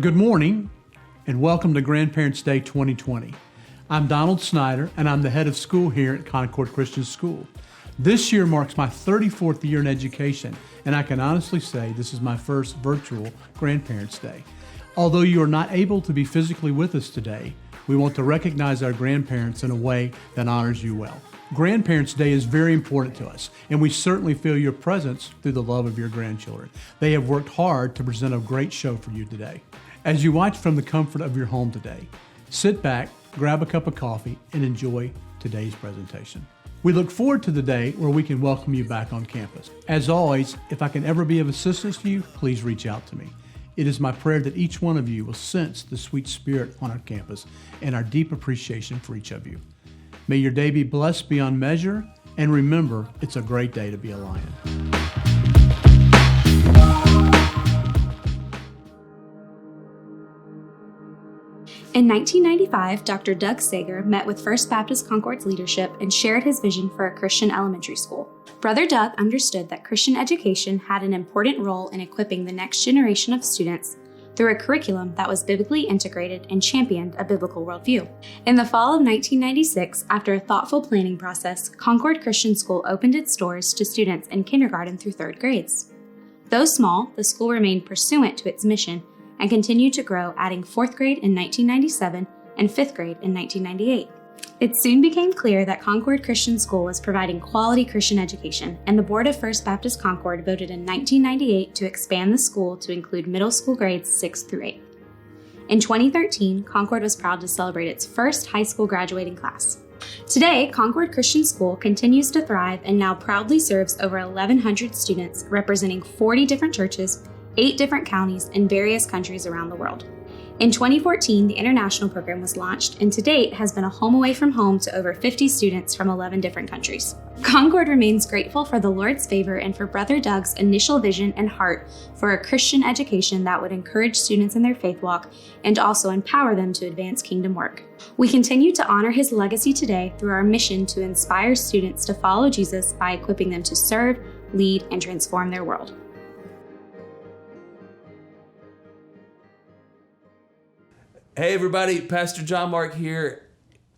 Good morning and welcome to Grandparents' Day 2020. I'm Donald Snyder and I'm the head of school here at Concord Christian School. This year marks my 34th year in education, and I can honestly say this is my first virtual Grandparents' Day. Although you are not able to be physically with us today, we want to recognize our grandparents in a way that honors you well. Grandparents' Day is very important to us, and we certainly feel your presence through the love of your grandchildren. They have worked hard to present a great show for you today. As you watch from the comfort of your home today, sit back, grab a cup of coffee, and enjoy today's presentation. We look forward to the day where we can welcome you back on campus. As always, if I can ever be of assistance to you, please reach out to me. It is my prayer that each one of you will sense the sweet spirit on our campus and our deep appreciation for each of you. May your day be blessed beyond measure, and remember, it's a great day to be a Lion. In 1995, Dr. Doug Sager met with First Baptist Concord's leadership and shared his vision for a Christian elementary school. Brother Doug understood that Christian education had an important role in equipping the next generation of students through a curriculum that was biblically integrated and championed a biblical worldview. In the fall of 1996, after a thoughtful planning process, Concord Christian School opened its doors to students in kindergarten through third grades. Though small, the school remained pursuant to its mission and continued to grow, adding fourth grade in 1997 and fifth grade in 1998. It soon became clear that Concord Christian School was providing quality Christian education, and the board of First Baptist Concord voted in 1998 to expand the school to include middle school grades 6 through 8. In 2013, Concord was proud to celebrate its first high school graduating class. Today, Concord Christian School continues to thrive and now proudly serves over 1,100 students representing 40 different churches, 8 different counties, and various countries around the world. In 2014, the international program was launched, and to date has been a home away from home to over 50 students from 11 different countries. Concord remains grateful for the Lord's favor and for Brother Doug's initial vision and heart for a Christian education that would encourage students in their faith walk and also empower them to advance kingdom work. We continue to honor his legacy today through our mission to inspire students to follow Jesus by equipping them to serve, lead, and transform their world. Hey everybody, Pastor John Mark here.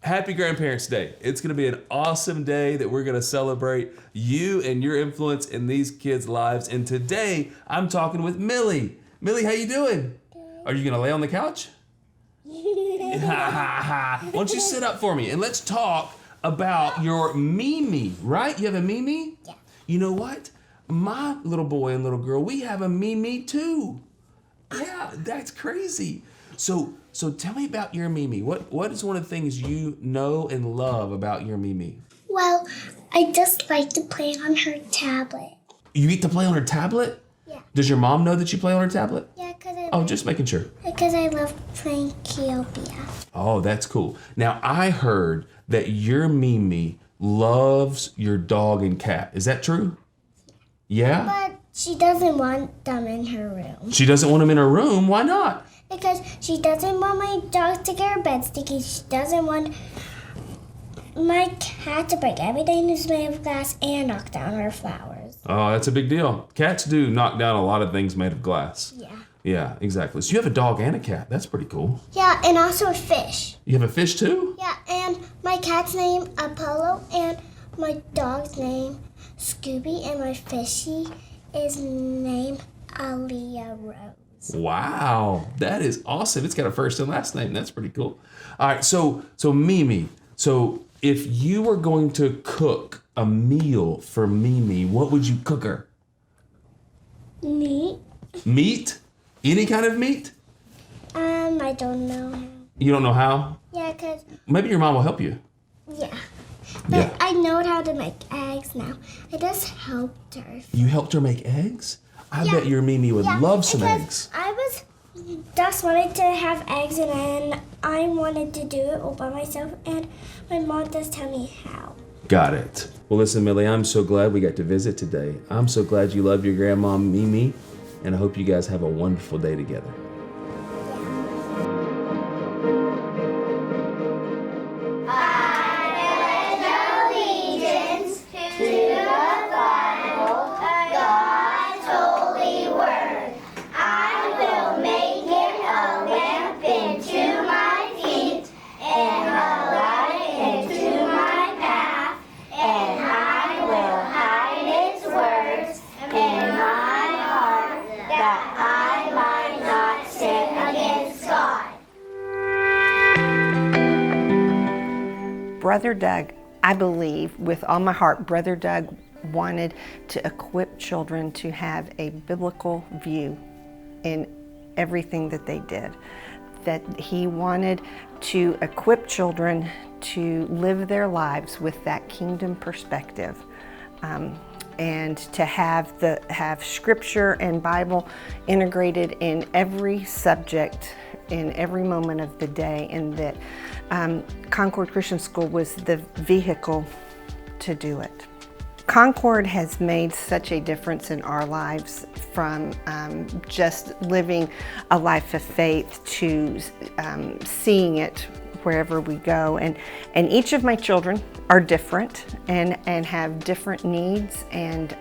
Happy Grandparents' Day. It's gonna be an awesome day that we're gonna celebrate you and your influence in these kids' lives. And today, I'm talking with Millie. Millie, how you doing? Are you gonna lay on the couch? Why don't you sit up for me and let's talk about your Mimi, right? You have a Mimi? Yeah. You know what? My little boy and little girl, we have a Mimi too. Yeah, that's crazy. So tell me about your Mimi. What is one of the things you know and love about your Mimi? Well, I just like to play on her tablet. You get to play on her tablet? Yeah. Does your mom know that you play on her tablet? Yeah, Just making sure. because I love playing Keopia. Oh, that's cool. Now, I heard that your Mimi loves your dog and cat. Is that true? Yeah? But she doesn't want them in her room. She doesn't want them in her room. Why not? Because she doesn't want my dog to get her bed sticky. She doesn't want my cat to break everything that's made of glass and knock down her flowers. Oh, that's a big deal. Cats do knock down a lot of things made of glass. Yeah. Yeah, exactly. So you have a dog and a cat. That's pretty cool. Yeah, and also a fish. You have a fish too? Yeah, and my cat's name Apollo, and my dog's name Scooby, and my fishy is named Aaliyah Rose. Wow, that is awesome. It's got a first and last name. That's pretty cool. All right, so Mimi, so if you were going to cook a meal for Mimi, what would you cook her? Meat? Meat? Any kind of meat? I don't know. You don't know how? Yeah, because, Maybe your mom will help you. yeah. But Yeah. I know how to make eggs now. I just helped her. You helped her make eggs? I Yeah. bet your Mimi would love some because eggs. I was just wanted to have eggs, and then I wanted to do it all by myself, and my mom just tell me how. Got it. Well, listen, Millie, I'm so glad we got to visit today. I'm so glad you love your grandma, Mimi, and I hope you guys have a wonderful day together. God's holy word. I will make it a Brother Doug, I believe with all my heart, Brother Doug wanted to equip children to have a biblical view in everything that they did. That he wanted to equip children to live their lives with that kingdom perspective, and to have Scripture and Bible integrated in every subject, in every moment of the day, and that Concord Christian School was the vehicle to do it. Concord has made such a difference in our lives, from just living a life of faith to seeing it wherever we go. And each of my children are different and have different needs. And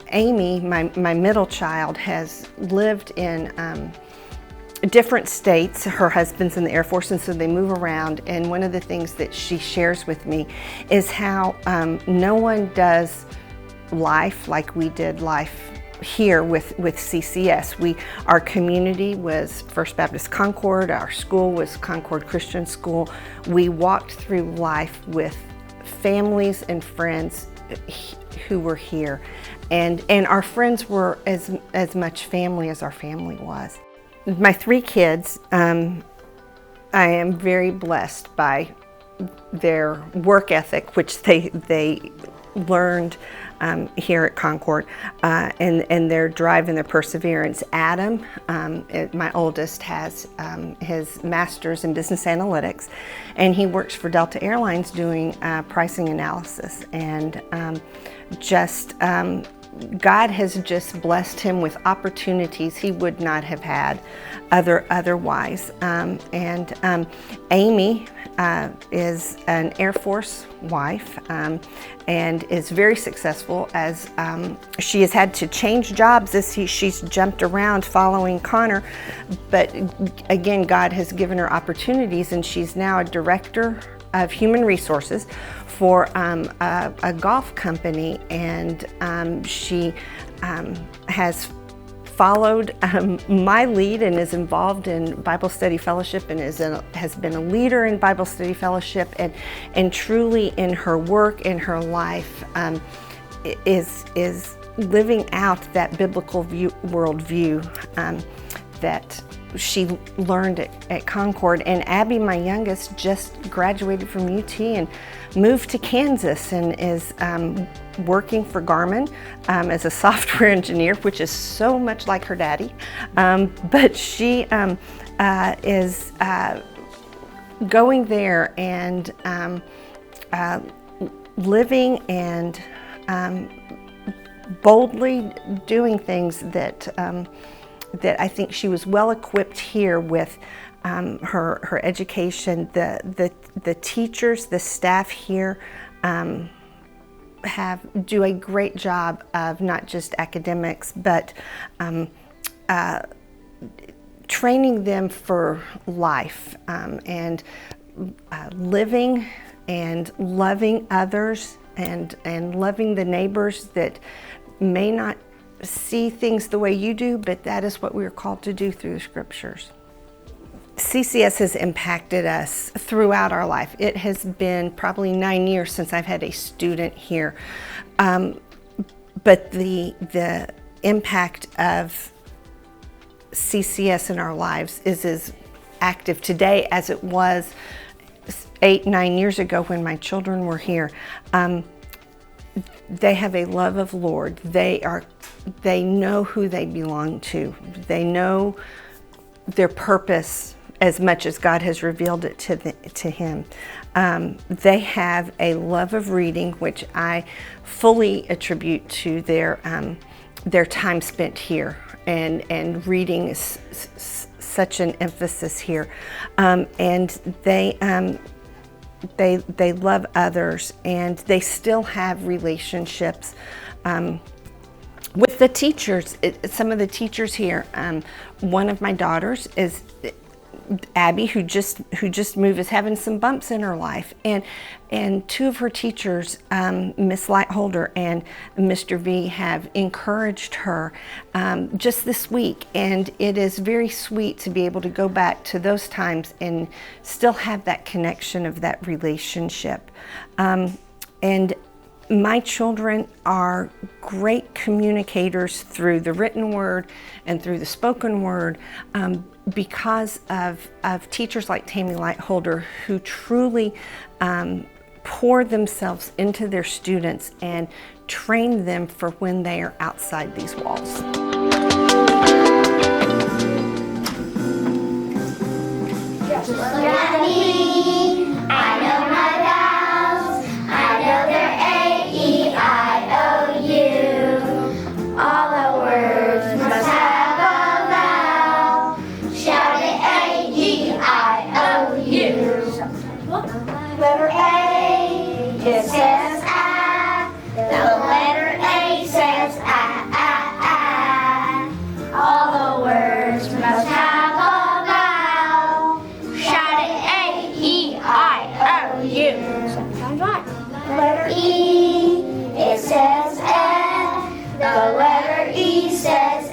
Amy, my middle child, has lived in different states. Her husband's in the Air Force, and so they move around. And one of the things that she shares with me is how no one does life like we did life here with CCS. Our community was First Baptist Concord, our school was Concord Christian School. We walked through life with families and friends who were here. And our friends were as much family as our family was. My 3 kids, I am very blessed by their work ethic, which they learned here at Concord, and their drive and their perseverance. Adam, my oldest, has his master's in business analytics, and he works for Delta Airlines doing pricing analysis. And God has just blessed him with opportunities he would not have had otherwise. Amy is an Air Force wife and is very successful, as she has had to change jobs as she's jumped around following Connor. But again, God has given her opportunities, and she's now a director of human resources for a golf company, and she has followed my lead and is involved in Bible Study Fellowship, and has been a leader in Bible Study Fellowship, and truly in her work, in her life, is living out that biblical worldview that she learned at Concord. And Abby, my youngest, just graduated from UT and moved to Kansas and is working for Garmin as a software engineer, which is so much like her daddy. But she is going there and living and boldly doing things that I think she was well equipped here with her education. The teachers, the staff here do a great job of not just academics, but training them for life, and living and loving others, and loving the neighbors that may not see things the way you do, but that is what we are called to do through the Scriptures. CCS has impacted us throughout our life. It has been probably 9 years since I've had a student here, but the impact of CCS in our lives is as active today as it was 8-9 years ago when my children were here. They have a love of Lord. They know who they belong to. They know their purpose as much as God has revealed it to him. They have a love of reading, which I fully attribute to their time spent here, and reading is such an emphasis here. And they love others, and they still have relationships with the teachers. Some of the teachers here, one of my daughters Abby, who just moved, is having some bumps in her life, and two of her teachers, Miss Lightholder and Mr. V, have encouraged her just this week, and it is very sweet to be able to go back to those times and still have that connection of that relationship. And my children are great communicators through the written word and through the spoken word because of teachers like Tammy Lightholder, who truly pour themselves into their students and train them for when they are outside these walls. I know my vowels, I know their A-E-I-O-U. All the words must have a vowel. Shout it A-E-I-O-U. Letter A, it says I. The letter A says I. All the words must have a vowel. Shout it A-E-I-O-U. Sometimes right. Letter E, it says the letter E says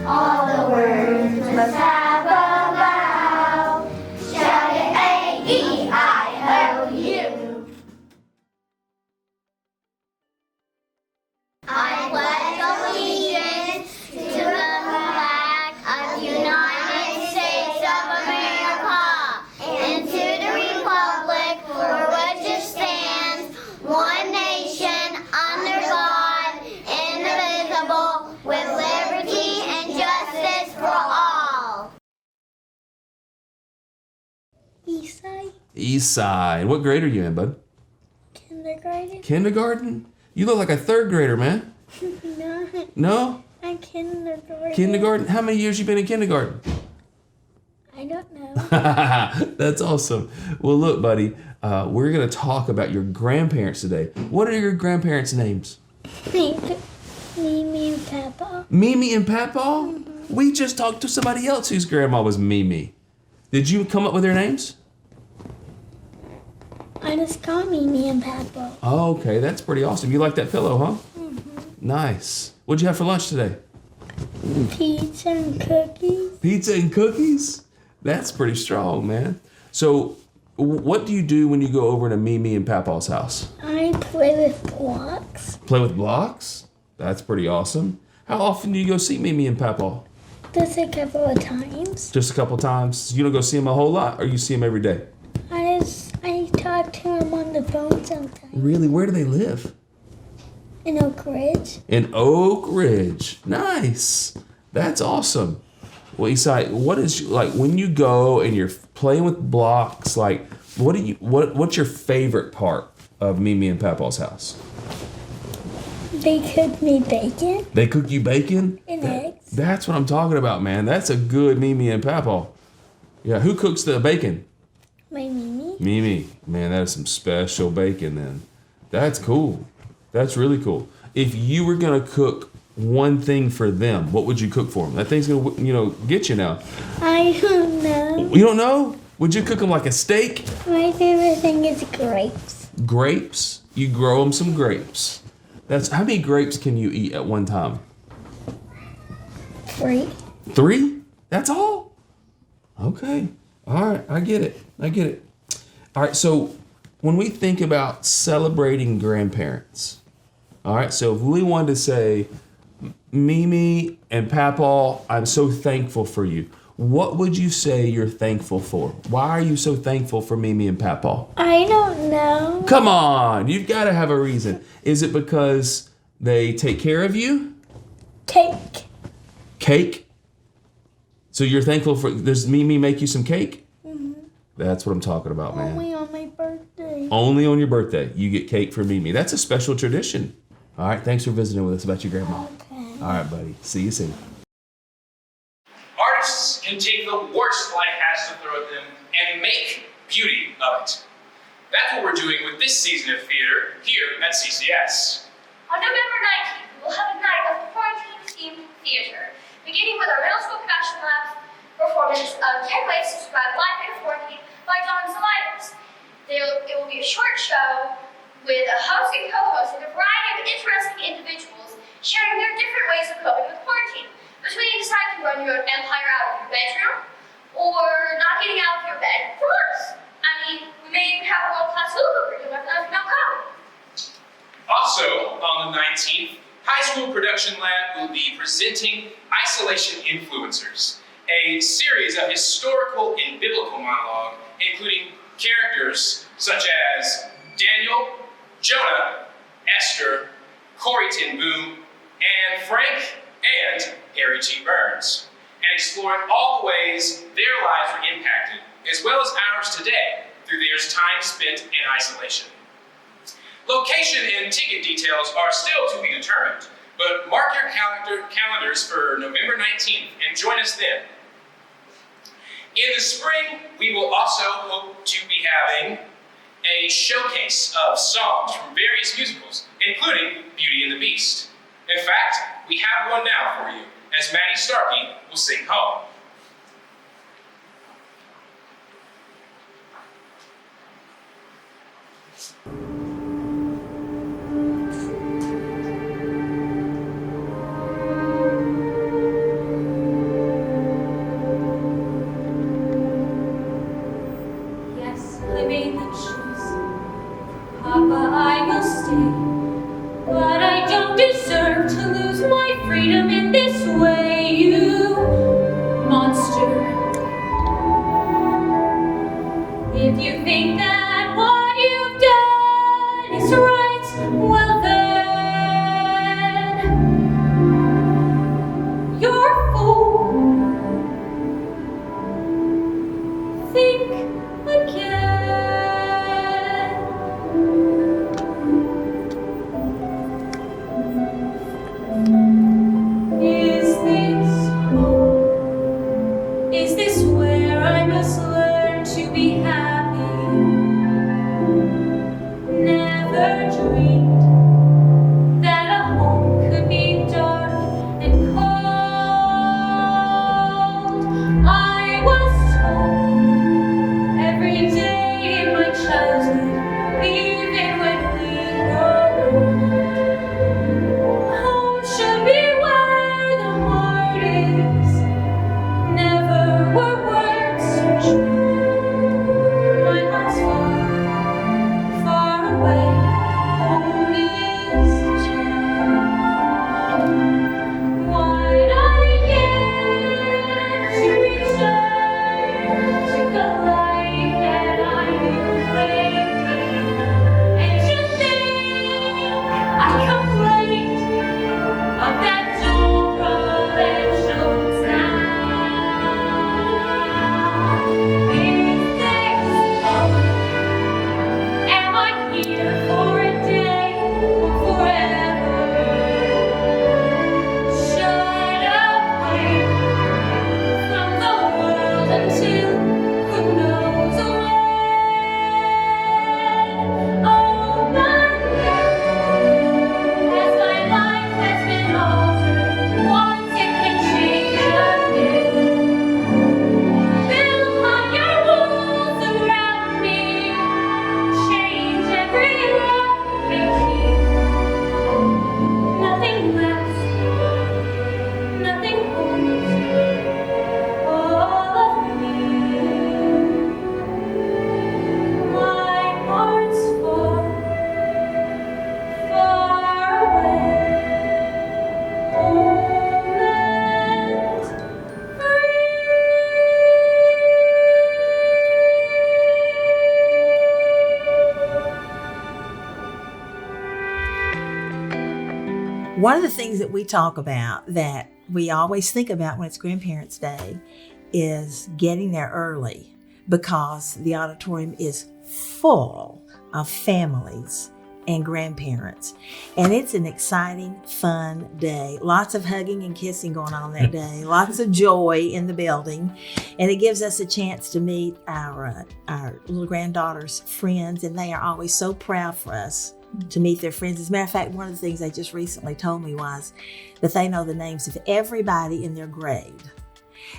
all the words must have a vowel. Shout it A-E-I-O-U. I pledge allegiance to the flag of the United States of America and to the republic for which it stands, one nation, under God, indivisible, with liberty and justice for all. Eastside Eastside. What grade are you in, bud? kindergarten. Kindergarten? You look like a third grader, man. No, No? I'm kindergarten. Kindergarten? How many years you been in kindergarten? I don't know. That's awesome. Well, look, buddy, we're going to talk about your grandparents today. What are your grandparents' names? Mimi and Papa. Mimi and Papa? We just talked to somebody else whose grandma was Mimi. Did you come up with their names? I just call Mimi and Papa. Oh, okay, that's pretty awesome. You like that pillow, huh? Nice. What'd you have for lunch today? Pizza and cookies. Pizza and cookies? That's pretty strong, man. So, what do you do when you go over to Mimi and Papa's house? I play with blocks. Play with blocks? That's pretty awesome. How often do you go see Mimi and Papa? Just a couple of times. Just a couple times? You don't go see them a whole lot, or you see them every day? I talk to him on the phone sometimes. Really? Where do they live? In Oak Ridge. In Oak Ridge. Nice. That's awesome. Well, Isai, what is like when you go and you're playing with blocks? Like, what's your favorite part of Mimi and Papa's house? They cook me bacon They cook you bacon. and eggs. That's what I'm talking about, man. That's a good Mimi and Papa. Yeah. Who cooks the bacon? My Mimi. Mimi. Man, that is some special bacon. Then. That's cool. That's really cool. If you were gonna cook one thing for them, what would you cook for them? That thing's gonna, get you now. I don't know. You don't know? Would you cook them like a steak? My favorite thing is grapes. Grapes? You grow them some grapes. How many grapes can you eat at one time? 3. 3? That's all? Okay. All right. I get it. All right. So when we think about celebrating grandparents, all right. So if we wanted to say, Mimi and Papa, I'm so thankful for you. What would you say you're thankful for? Why are you so thankful for Mimi and Papa? I don't know. Come on, you've got to have a reason. Is it because they take care of you? Cake. Cake? So you're thankful for, does Mimi make you some cake? Mm-hmm. That's what I'm talking about, man. Only on my birthday. Only on your birthday, you get cake from Mimi. That's a special tradition. All right, thanks for visiting with us about your grandma. Okay. All right, buddy. See you soon. Artists can take the worst life has to throw at them and make beauty of it. That's what we're doing with this season of theater here at CCS. On November 19th, we will have a night of quarantine-themed theater, beginning with our middle school production labs performance of 10 Ways to Survive Life in Quarantine by Dawn Zelitis. It will be a short show with a host and co-host and a variety of interesting individuals sharing their different ways of coping with quarantine. Between you decide to run your own empire out of your bedroom or not getting out of your bed for months. I mean, we may even have a world-class hula hoop if you don't come. Also, on the 19th, High School Production Lab will be presenting Isolation Influencers, a series of historical and biblical monologue, including characters such as Daniel, Jonah, Esther, Corrie ten Boom, and Frank and Harry G. Burns, and exploring all the ways their lives were impacted, as well as ours today, through their time spent in isolation. Location and ticket details are still to be determined, but mark your calendars for November 19th and join us then. In the spring, we will also hope to be having a showcase of songs from various musicals, including Beauty and the Beast. In fact, we have one now for you, as Maddie Starkey will sing home. Yes, I made the choice. Papa, I will stay. But I don't deserve to lose my freedom in this way, you monster. If you think that what you've done is right, well then, you're a fool. Think again. Is this home? Is this where I must learn to be happy? Never dreamed that a home could be dark and cold. I was told every day in my childhood, even when we were old, home should be where the heart is. Never were words so true. My heart's far, far away. Home is true. Why'd I get to return to the life that I knew lately? And to think I complained of that dull provincial town. Is this love? Am I here for a day or forever? Shut away from the world until who knows when? Oh, my God, as my life has been altered, once it can change again. Build higher walls around me, change every rock and keep nothing lasts, nothing holds all of me. My heart's far, far away, home and One of the things that we talk about that we always think about when it's Grandparents' Day is getting there early, because the auditorium is full of families and grandparents. And it's an exciting, fun day. Lots of hugging and kissing going on that day. Lots of joy in the building. And it gives us a chance to meet our little granddaughter's friends, and they are always so proud for us to meet their friends. As a matter of fact, one of the things they just recently told me was that they know the names of everybody in their grade.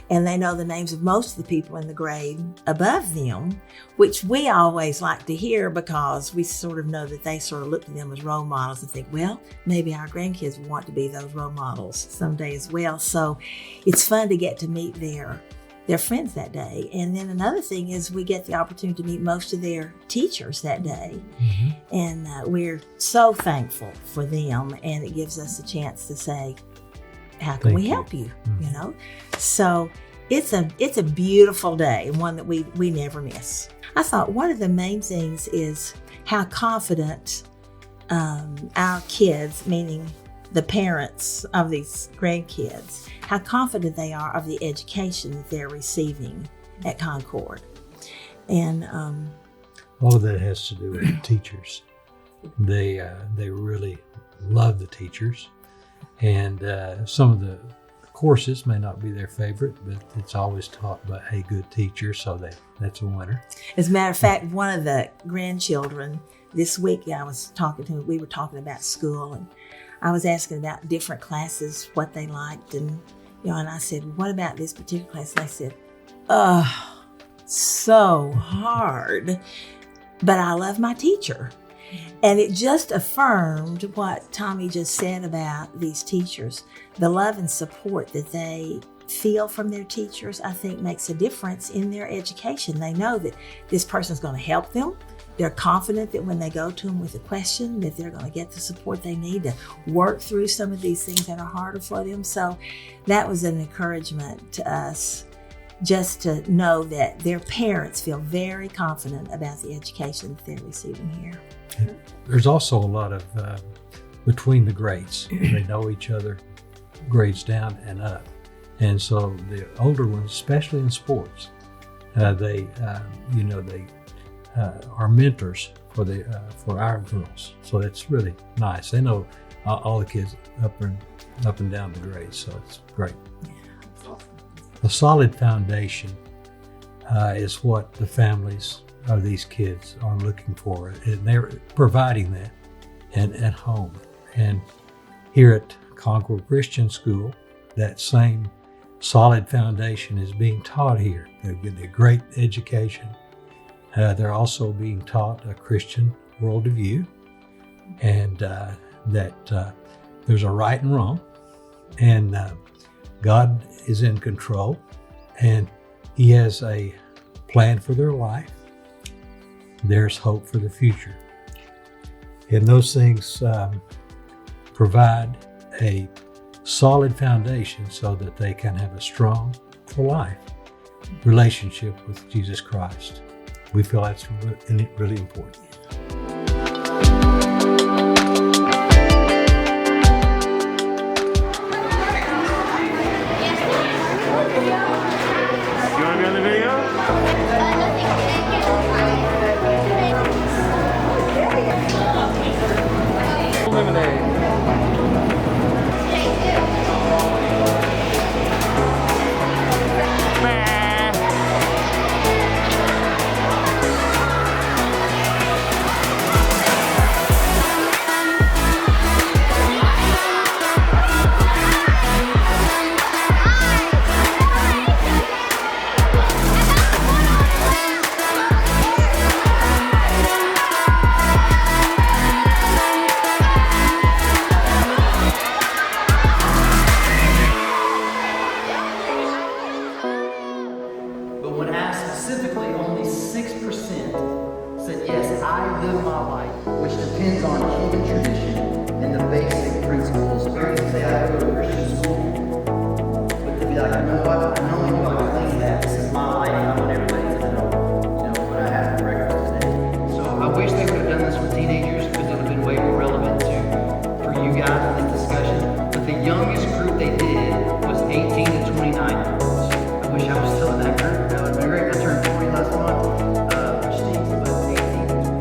and they know the names of most of the people in the grade above them, which we always like to hear because we sort of know that they sort of look to them as role models and think, well, maybe our grandkids want to be those role models someday as well. So it's fun to get to meet their friends that day. And then another thing is we get the opportunity to meet most of their teachers that day. And we're so thankful for them, and it gives us a chance to say, how can we help you? You know? So it's a beautiful day, and one that we never miss. I thought one of the main things is how confident our kids, meaning the parents of these grandkids, how confident they are of the education that they're receiving at Concord. And all of that has to do with the teachers. They really love the teachers, and some of the courses may not be their favorite, but it's always taught by a good teacher, so that's a winner. As a matter of fact, one of the grandchildren this week, we were talking about school, and I was asking about different classes, what they liked, and and I said, what about this particular class? And they said, oh, so hard, but I love my teacher. And it just affirmed what Tommy just said about these teachers. The love and support that they feel from their teachers, I think, makes a difference in their education. They know that this person's going to help them. They're confident that when they go to them with a question, that they're going to get the support they need to work through some of these things that are harder for them. So that was an encouragement to us, just to know that their parents feel very confident about the education that they're receiving here. There's also a lot of between the grades. They know each other, grades down and up. And so the older ones, especially in sports, they are mentors for our girls. So that's really nice. They know all the kids up and down the grades, so it's great. A solid foundation is what the families of these kids are looking for, and they're providing that at home. And here at Concord Christian School, that same solid foundation is being taught here. They're getting a great education. They're also being taught a Christian worldview, and that there's a right and wrong, and God is in control, and He has a plan for their life. There's hope for the future. And those things provide a solid foundation so that they can have a strong, for life, relationship with Jesus Christ. We feel that's really important. You want to be on the video? Lemonade. But when asked specifically, only 6% said, yes, I live my life, which depends on human tradition and the basic principles. Or you can say, I go to a Christian school, but to be like, you know what, I know you want to claim that. This is my life, I want everybody to know what I have for breakfast today. So I wish they would have done this with teenagers, because it would have been way more relevant for you guys in this discussion. But the youngest group they did was 18 to 29. I wish I was still in that group. That would have been great. I turned 40 last month, which stinks, but 18 to 29.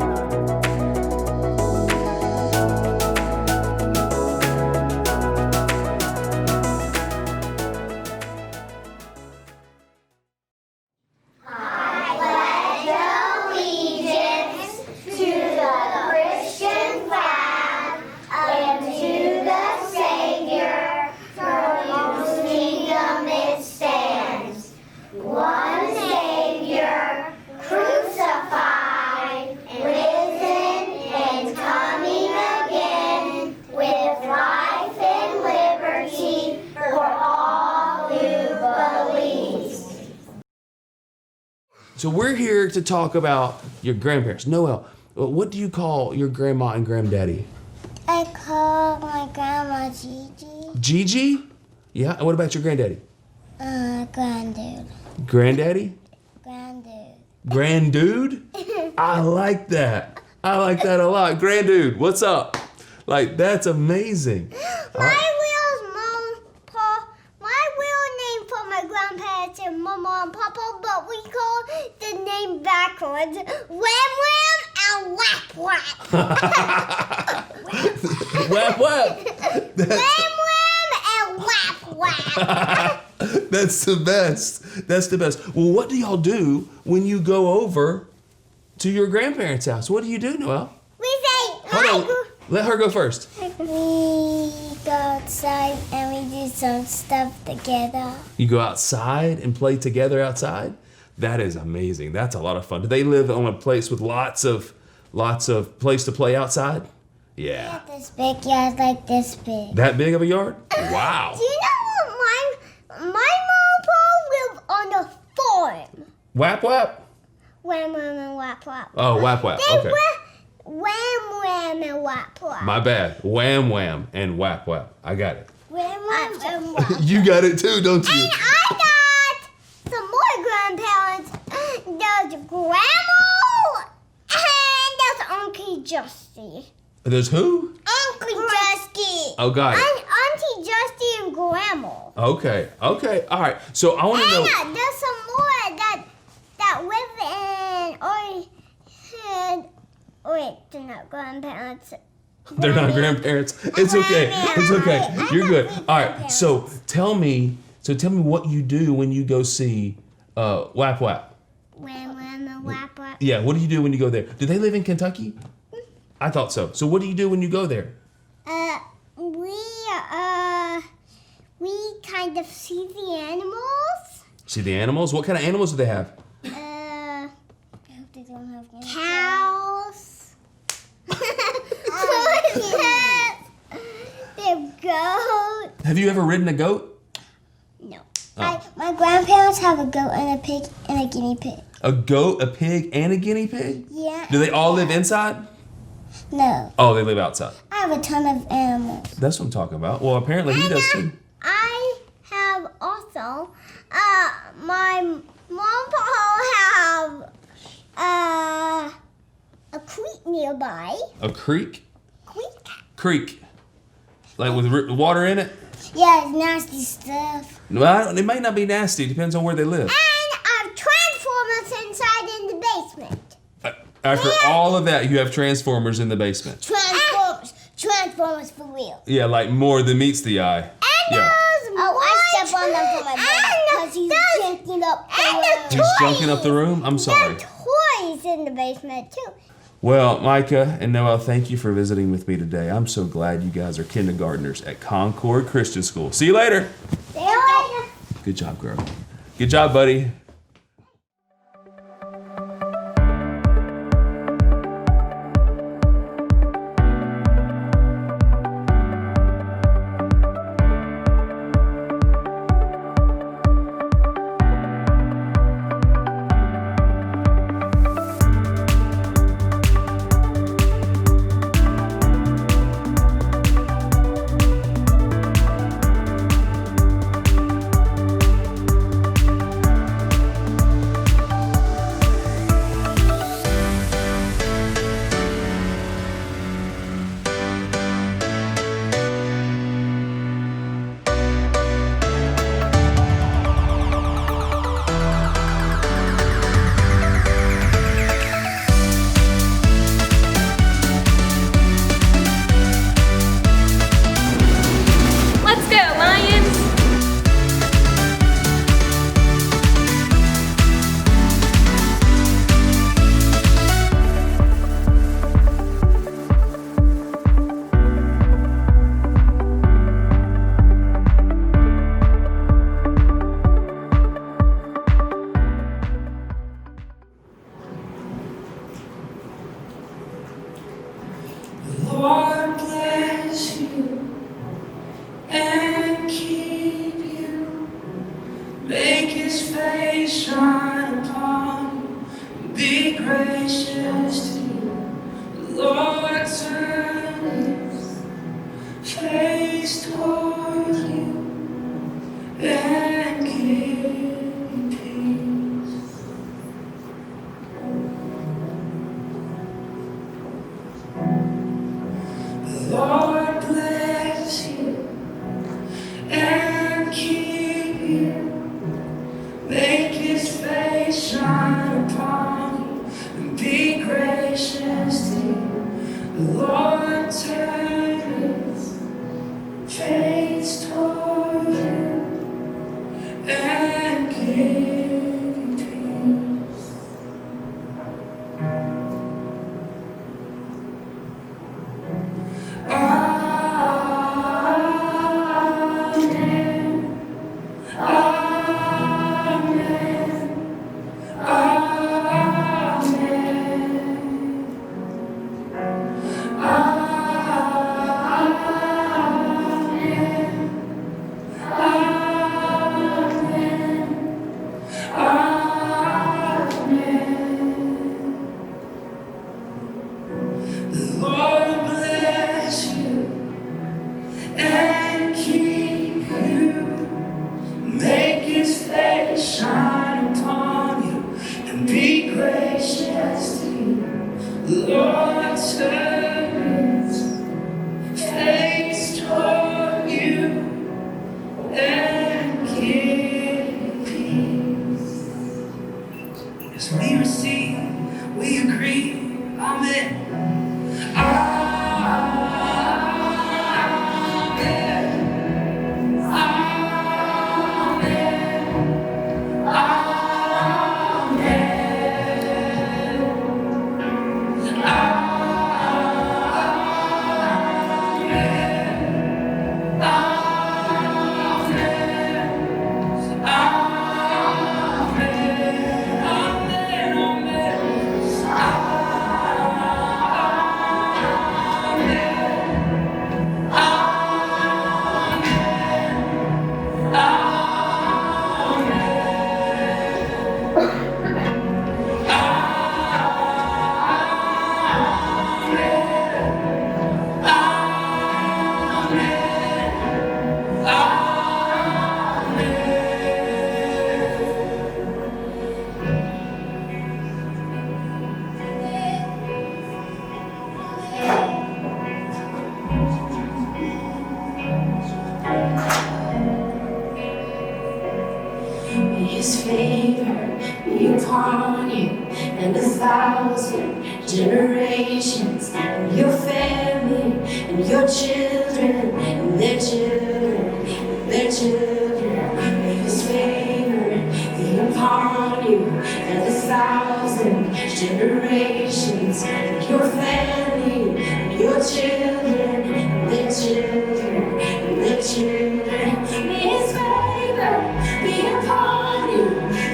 So we're here to talk about your grandparents. Noel, what do you call your grandma and granddaddy? I call my grandma Gigi. Gigi? Yeah. And what about your granddaddy? Granddude. Granddaddy? Granddude. Granddude? I like that. I like that a lot. Granddude, what's up? Like, that's amazing. My real name for my grandparents is Mama and Papa, but we call the name backwards. Wham Wham and Whap Whap. Whap whap. Wham Wham and Whap Whap. That's the best. That's the best. Well, what do y'all do when you go over to your grandparents' house? What do you do, Noel? We say, Hold on. Let her go first. We go outside and we do some stuff together. You go outside and play together outside? That is amazing. That's a lot of fun. Do they live on a place with lots of place to play outside? Yeah. This big yard, like this big. That big of a yard? Wow. Do you know what my mom live on a farm? Whap whap? Wham Wham and Whap Whap. Oh, whap whap. They Okay. Wham Wham and Whap Whap. My bad. Wham wham and whap whap. I got it. Wham Wham and Whap. You got it too, don't you? And I got some more grandparents. There's Grandma and there's Uncle Justy. There's who? Uncle Justy. Oh, got it. And Auntie Justy and Grandma. Okay. All right. So I want to know. And there's some more that live in wait, they're not grandparents. They're not grandparents. It's okay. It's okay. You're good. All right. So tell me what you do when you go see Whap Whap. Wham Wham and Whap Whap. Yeah. What do you do when you go there? Do they live in Kentucky? I thought so. So what do you do when you go there? We kind of see the animals. See the animals? What kind of animals do they have? I hope they don't have cows. They have goats. Have you ever ridden a goat? No. Oh. My grandparents have a goat and a pig and a guinea pig. A goat, a pig, and a guinea pig? Yeah. Do they all live inside? No. Oh, they live outside. I have a ton of animals. That's what I'm talking about. Well, apparently he does too. I have also, my mom have a creek nearby. A creek? Creek? Creek. Like with water in it? Yeah, it's nasty stuff. Well, it might not be nasty. Depends on where they live. And I have transformers inside in the basement. After all of that, you have transformers in the basement. Transformers for real. Yeah, like more than meets the eye. And Yeah. I step on them for my brother because he's junking up the room. He's junking up the room? I'm sorry. Toys in the basement too. Well, Micah and Noel, thank you for visiting with me today. I'm so glad you guys are kindergartners at Concord Christian School. See you later. See you later. Good job, girl. Good job, buddy. Lord bless you and keep you, make his face shine upon you be gracious to you. Lord, turn his face toward you and give you peace. The Lord bless you and keep you. Make his face shine upon you and be gracious to you. The Lord turn his face toward you and give you peace. The Lord bless you and keep you. Make his face shine upon you and be gracious to you. The Lord turn his face toward you and give you peace. As we receive, we agree. Amen. May his favor be upon you and 1,000 generations, and your family, and your children, and their children, and their children. May his favor be upon you and 1,000 generations, and your family, and your children, and their children, and their children. May his favor be upon you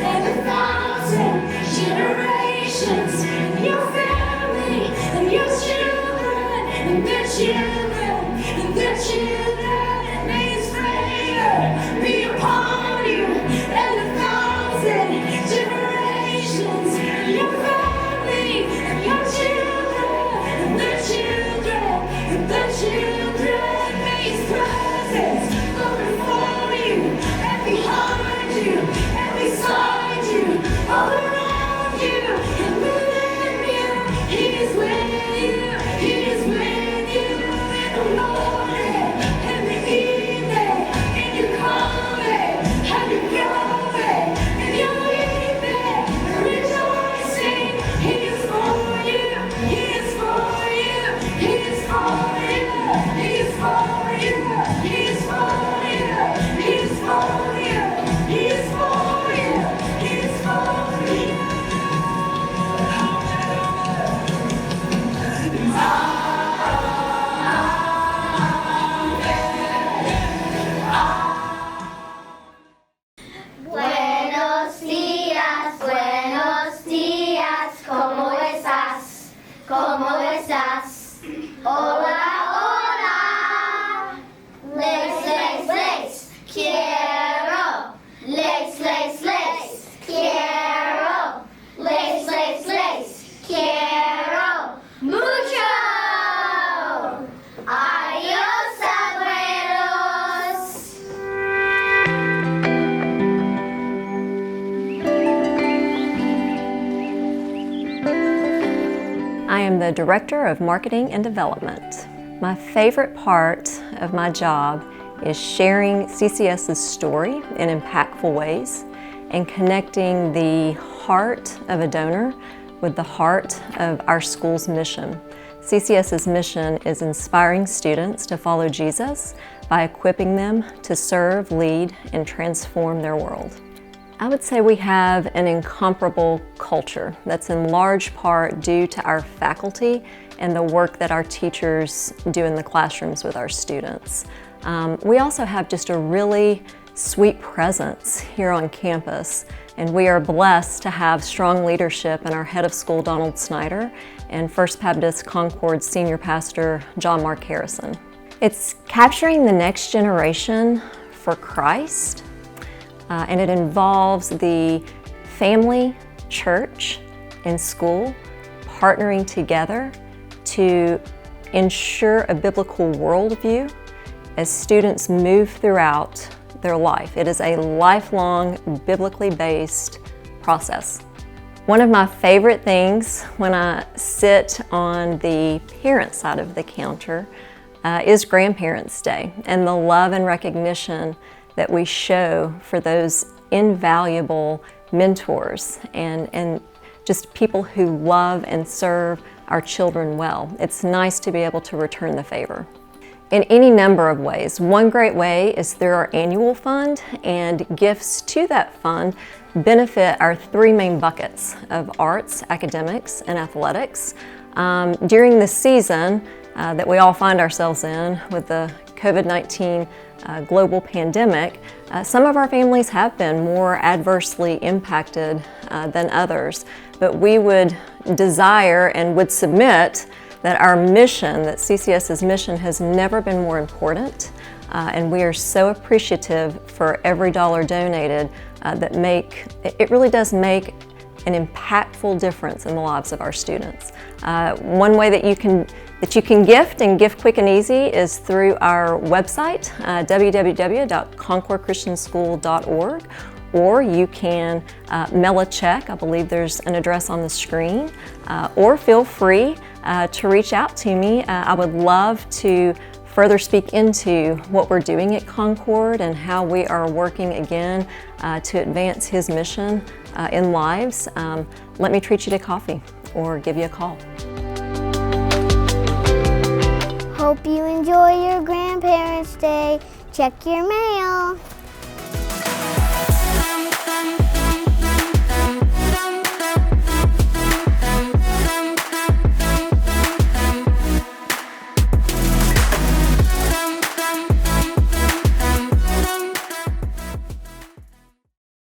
and 1,000 generations, and your family, and your children, and their children, and their children. May his favor be upon you and 1,000 generations, and your family, and your children, and their children, and their children. May his presence go before you and behind you and beside you, all around you and within you. He is with you. He is with you in the morning and the evening, in your coming and your going, in your weeping and rejoicing. He is for you. He is for you. He is for you. He is for you. He is for you. He is for you. He is for you. He is for you. Buenos días, ¿cómo estás? ¿Cómo estás? Hola, hola. Legs, legs, legs, quiero. Legs, legs, legs, quiero. Legs, legs, legs. am the Director of Marketing and Development. My favorite part of my job is sharing CCS's story in impactful ways and connecting the heart of a donor with the heart of our school's mission. CCS's mission is inspiring students to follow Jesus by equipping them to serve, lead, and transform their world. I would say we have an incomparable culture that's in large part due to our faculty and the work that our teachers do in the classrooms with our students. We also have just a really sweet presence here on campus, and we are blessed to have strong leadership in our head of school, Donald Snyder, and First Baptist Concord Senior Pastor, John Mark Harrison. It's capturing the next generation for Christ, and it involves the family, church, and school partnering together to ensure a biblical worldview as students move throughout their life. It is a lifelong, biblically based process. One of my favorite things when I sit on the parent side of the counter is Grandparents' Day and the love and recognition that we show for those invaluable mentors and just people who love and serve our children well. It's nice to be able to return the favor in any number of ways. One great way is through our annual fund, and gifts to that fund benefit our three main buckets of arts, academics, and athletics. During the season that we all find ourselves in with the COVID-19 global pandemic, some of our families have been more adversely impacted than others, but we would desire and would submit that our mission, that CCS's mission, has never been more important, and we are so appreciative for every dollar donated it really does make an impactful difference in the lives of our students. One way that you can gift and gift quick and easy is through our website, www.concordchristianschool.org, or you can mail a check. I believe there's an address on the screen, or feel free to reach out to me. I would love to further speak into what we're doing at Concord and how we are working again to advance his mission in lives. Let me treat you to coffee or give you a call. Hope you enjoy your Grandparents' Day. Check your mail.